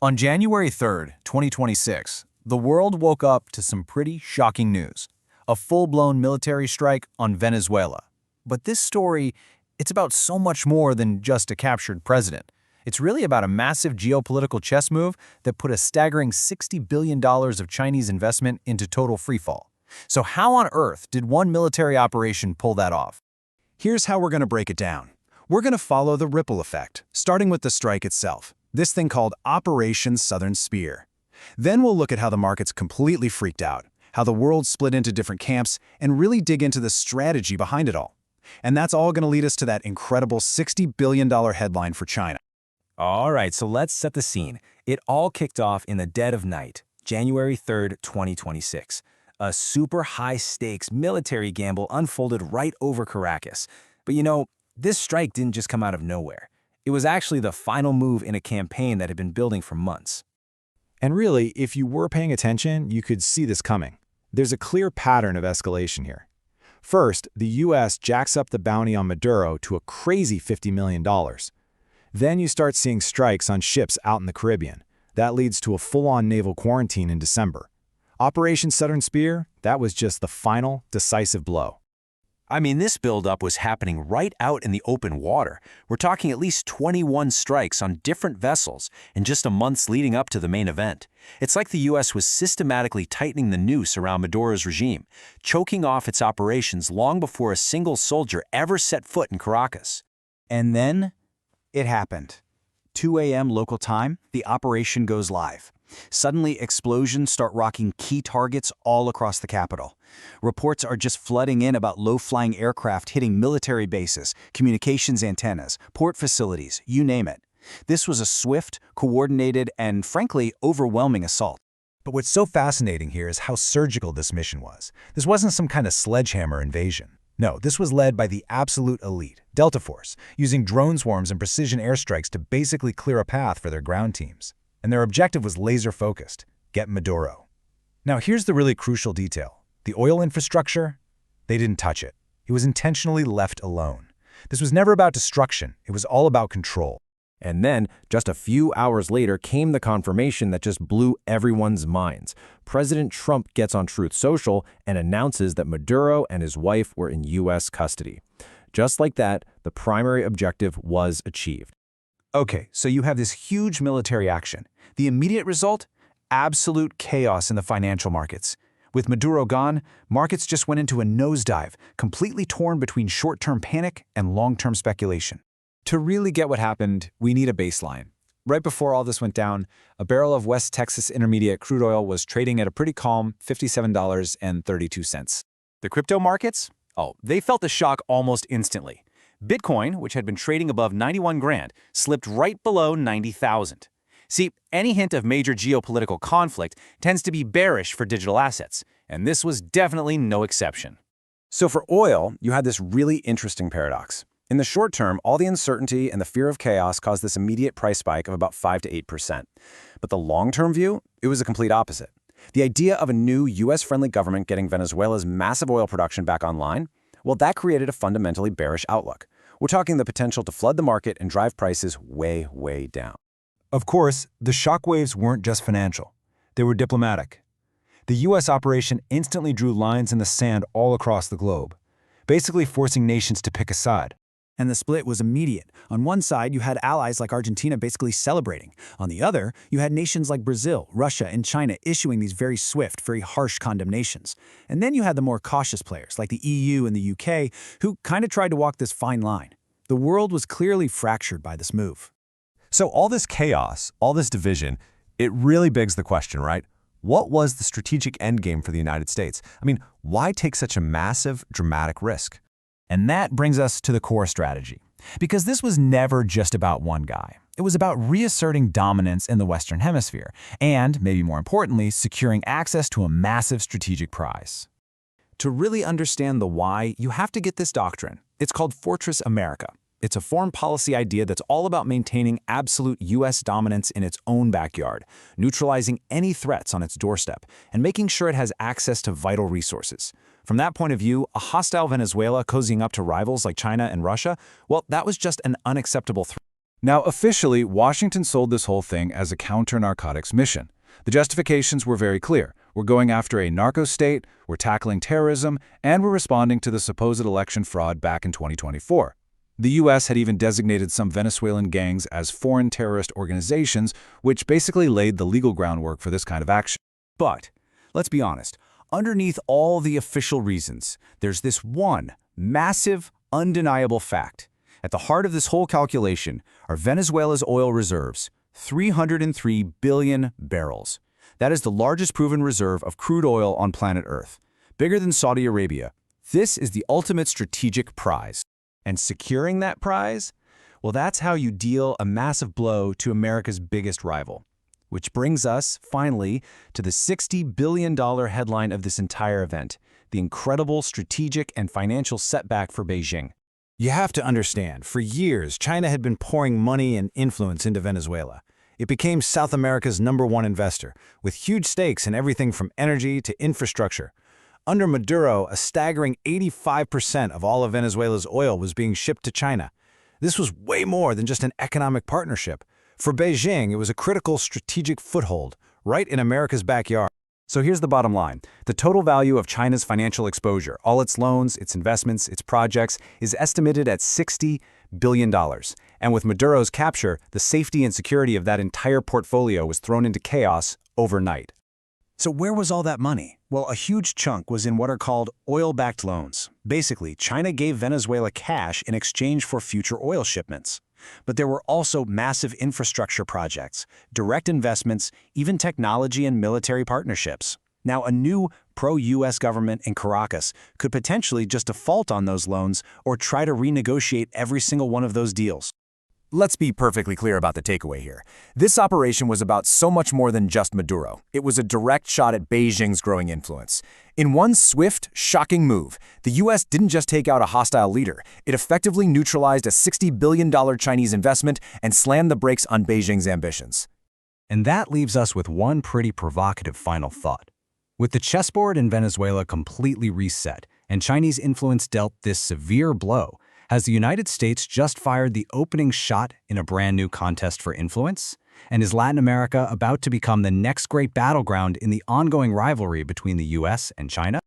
On January 3rd, 2026, the world woke up to some pretty shocking news. A full-blown military strike on Venezuela. But this story, it's about so much more than just a captured president. It's really about a massive geopolitical chess move that put a staggering $60 billion of Chinese investment into total freefall. So how on earth did one military operation pull that off? Here's how we're going to break it down. We're going to follow the ripple effect, starting with the strike itself, this thing called Operation Southern Spear. Then we'll look at how the markets completely freaked out, how the world split into different camps, and really dig into the strategy behind it all. And that's all going to lead us to that incredible $60 billion headline for China. All right, so let's set the scene. It all kicked off in the dead of night, January 3rd, 2026. A super high-stakes military gamble unfolded right over Caracas. But this strike didn't just come out of nowhere. It was actually the final move in a campaign that had been building for months. And really, if you were paying attention, you could see this coming. There's a clear pattern of escalation here. First, the U.S. jacks up the bounty on Maduro to a crazy $50 million. Then you start seeing strikes on ships out in the Caribbean. That leads to a full-on naval quarantine in December. Operation Southern Spear, that was just the final, decisive blow. I mean, this buildup was happening right out in the open water. We're talking at least 21 strikes on different vessels in just a months leading up to the main event. It's like the U.S. was systematically tightening the noose around Maduro's regime, choking off its operations long before a single soldier ever set foot in Caracas. And then it happened. 2 a.m. local time, the operation goes live. Suddenly, explosions start rocking key targets all across the capital. Reports are just flooding in about low-flying aircraft hitting military bases, communications antennas, port facilities, you name it. This was a swift, coordinated, and frankly, overwhelming assault. But what's so fascinating here is how surgical this mission was. This wasn't some kind of sledgehammer invasion. No, this was led by the absolute elite, Delta Force, using drone swarms and precision airstrikes to basically clear a path for their ground teams. And their objective was laser-focused: get Maduro. Now here's the really crucial detail. The oil infrastructure? They didn't touch it. It was intentionally left alone. This was never about destruction. It was all about control. And then, just a few hours later, came the confirmation that just blew everyone's minds. President Trump gets on Truth Social and announces that Maduro and his wife were in U.S. custody. Just like that, the primary objective was achieved. Okay, so you have this huge military action. The immediate result? Absolute chaos in the financial markets. With Maduro gone, markets just went into a nosedive, completely torn between short-term panic and long-term speculation. To really get what happened, we need a baseline. Right before all this went down, a barrel of West Texas Intermediate crude oil was trading at a pretty calm $57.32. The crypto markets? Oh, they felt the shock almost instantly. Bitcoin, which had been trading above 91 grand, slipped right below 90,000. See, any hint of major geopolitical conflict tends to be bearish for digital assets, and this was definitely no exception. So for oil, you had this really interesting paradox. In the short term, all the uncertainty and the fear of chaos caused this immediate price spike of about 5 to 8%. But the long-term view, it was a complete opposite. The idea of a new U.S.-friendly government getting Venezuela's massive oil production back online, well, that created a fundamentally bearish outlook. We're talking the potential to flood the market and drive prices way, way down. Of course, the shockwaves weren't just financial. They were diplomatic. The U.S. operation instantly drew lines in the sand all across the globe, basically forcing nations to pick a side. And the split was immediate. On one side, you had allies like Argentina basically celebrating. On the other, you had nations like Brazil, Russia, and China issuing these very swift, very harsh condemnations. And then you had the more cautious players like the EU and the UK who kind of tried to walk this fine line. The world was clearly fractured by this move. So all this chaos, all this division, it really begs the question, right? What was the strategic endgame for the United States? I mean, why take such a massive, dramatic risk? And that brings us to the core strategy. Because this was never just about one guy. It was about reasserting dominance in the Western Hemisphere, and, maybe more importantly, securing access to a massive strategic prize. To really understand the why, you have to get this doctrine. It's called Fortress America. It's a foreign policy idea that's all about maintaining absolute U.S. dominance in its own backyard, neutralizing any threats on its doorstep, and making sure it has access to vital resources. From that point of view, a hostile Venezuela cozying up to rivals like China and Russia, well, that was just an unacceptable threat. Now, officially, Washington sold this whole thing as a counter-narcotics mission. The justifications were very clear. We're going after a narco-state, we're tackling terrorism, and we're responding to the supposed election fraud back in 2024. The U.S. had even designated some Venezuelan gangs as foreign terrorist organizations, which basically laid the legal groundwork for this kind of action. But, let's be honest, underneath all the official reasons, there's this one massive, undeniable fact. At the heart of this whole calculation are Venezuela's oil reserves, 303 billion barrels. That is the largest proven reserve of crude oil on planet Earth, bigger than Saudi Arabia. This is the ultimate strategic prize. And securing that prize? Well, that's how you deal a massive blow to America's biggest rival. Which brings us, finally, to the $60 billion headline of this entire event, the incredible strategic and financial setback for Beijing. You have to understand, for years, China had been pouring money and influence into Venezuela. It became South America's #1 investor, with huge stakes in everything from energy to infrastructure. Under Maduro, a staggering 85% of all of Venezuela's oil was being shipped to China. This was way more than just an economic partnership. For Beijing, it was a critical strategic foothold, right in America's backyard. So here's the bottom line. The total value of China's financial exposure, all its loans, its investments, its projects, is estimated at $60 billion. And with Maduro's capture, the safety and security of that entire portfolio was thrown into chaos overnight. So where was all that money? Well, a huge chunk was in what are called oil-backed loans. Basically, China gave Venezuela cash in exchange for future oil shipments. But there were also massive infrastructure projects, direct investments, even technology and military partnerships. Now, a new pro-U.S. government in Caracas could potentially just default on those loans or try to renegotiate every single one of those deals. Let's be perfectly clear about the takeaway here. This operation was about so much more than just Maduro. It was a direct shot at Beijing's growing influence. In one swift, shocking move, the U.S. didn't just take out a hostile leader. It effectively neutralized a $60 billion Chinese investment and slammed the brakes on Beijing's ambitions. And that leaves us with one pretty provocative final thought. With the chessboard in Venezuela completely reset and Chinese influence dealt this severe blow, has the United States just fired the opening shot in a brand new contest for influence? And is Latin America about to become the next great battleground in the ongoing rivalry between the US and China?